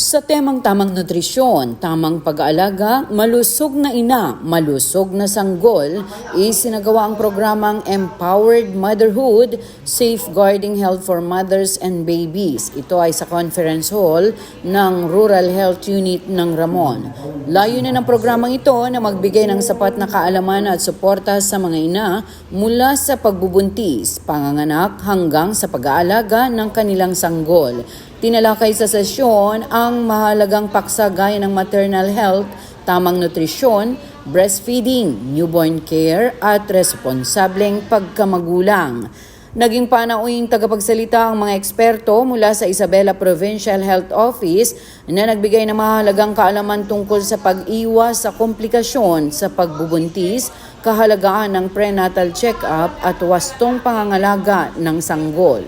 Sa temang tamang nutrisyon, tamang pag-aalaga, malusog na ina, malusog na sanggol, isinagawa ang programang Empowered Motherhood, Safeguarding Health for Mothers and Babies. Ito ay sa conference hall ng Rural Health Unit ng Ramon. Layunin ng programang ito na magbigay ng sapat na kaalaman at suporta sa mga ina mula sa pagbubuntis, panganganak hanggang sa pag-aalaga ng kanilang sanggol. Tinalakay sa sesyon ang mahalagang paksa gaya ng maternal health, tamang nutrisyon, breastfeeding, newborn care at responsableng pagkamagulang. Naging panauhing tagapagsalita ang mga eksperto mula sa Isabela Provincial Health Office na nagbigay ng mahalagang kaalaman tungkol sa pag-iwas sa komplikasyon sa pagbubuntis, kahalagahan ng prenatal check-up at wastong pangangalaga ng sanggol.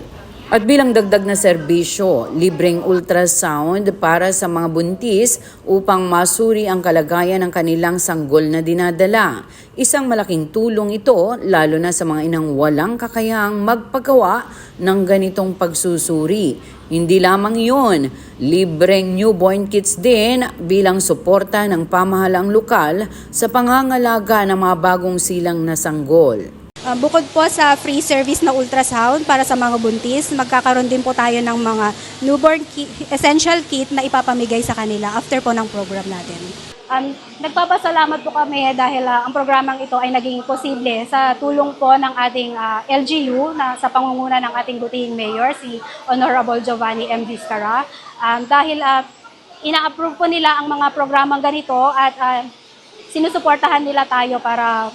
At bilang dagdag na serbisyo, libreng ultrasound para sa mga buntis upang masuri ang kalagayan ng kanilang sanggol na dinadala. Isang malaking tulong ito lalo na sa mga inang walang kakayahang magpagawa ng ganitong pagsusuri. Hindi lamang yun, libreng newborn kits din bilang suporta ng pamahalaang lokal sa pangangalaga ng mga bagong silang na sanggol. Bukod po sa free service na ultrasound para sa mga buntis, magkakaroon din po tayo ng mga newborn kit, essential kit na ipapamigay sa kanila after po ng program natin. Nagpapasalamat po kami dahil ang programang ito ay naging posible sa tulong po ng ating LGU na sa pangunguna ng ating butihing mayor, si Honorable Giovanni M. Vizcara. Dahil ina-approve po nila ang mga programang ganito at sinusuportahan nila tayo para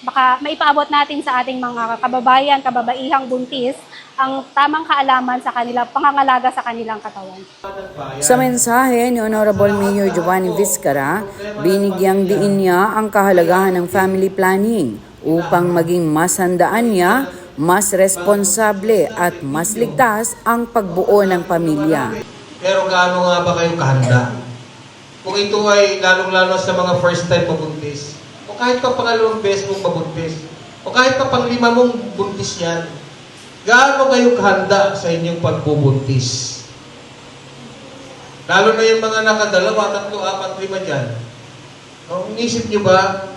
baka maipaabot natin sa ating mga kababayan, kababaihang buntis ang tamang kaalaman sa kanila, pangangalaga sa kanilang katawan. Sa mensahe ni Honorable Mayor Giovanni Vizcara, binigyang diin niya ang kahalagahan ng family planning upang maging mas handaan niya, mas responsable at mas ligtas ang pagbuo ng pamilya. Pero gaano nga ba kayo kahanda? Kung ito ay lalong-lalo sa mga first time mabuntis, o kahit pa pangalawang beses mong mabuntis, o kahit pa pang-lima mong buntis yan, gaano kayo kahanda sa inyong pagbubuntis? Lalo na yung mga nakadalawa, 3, 4, 5 dyan. Naisip nyo ba?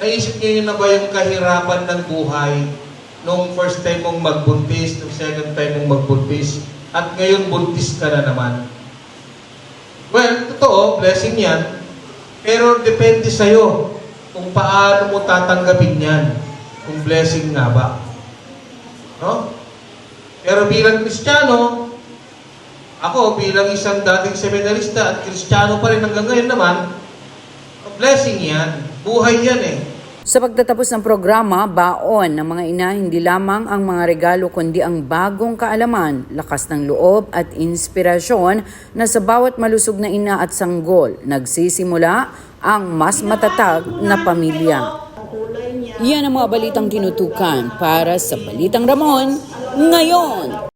Naisip nyo na ba yung kahirapan ng buhay nung first time mong magbuntis, nung second time mong magbuntis, at ngayon buntis ka na naman? Well, totoo, blessing yan. Pero depende sa'yo kung paano mo tatanggapin yan. Kung blessing nga ba. No? Pero bilang Kristiyano, ako bilang isang dating seminarista at Kristiyano pa rin hanggang ngayon naman, blessing yan. Buhay yan eh. Sa pagtatapos ng programa, baon ng mga ina hindi lamang ang mga regalo kundi ang bagong kaalaman, lakas ng loob at inspirasyon na sa bawat malusog na ina at sanggol, nagsisimula ang mas matatag na pamilya. Yan ang mga balitang tinutukan para sa Balitang Ramon ngayon.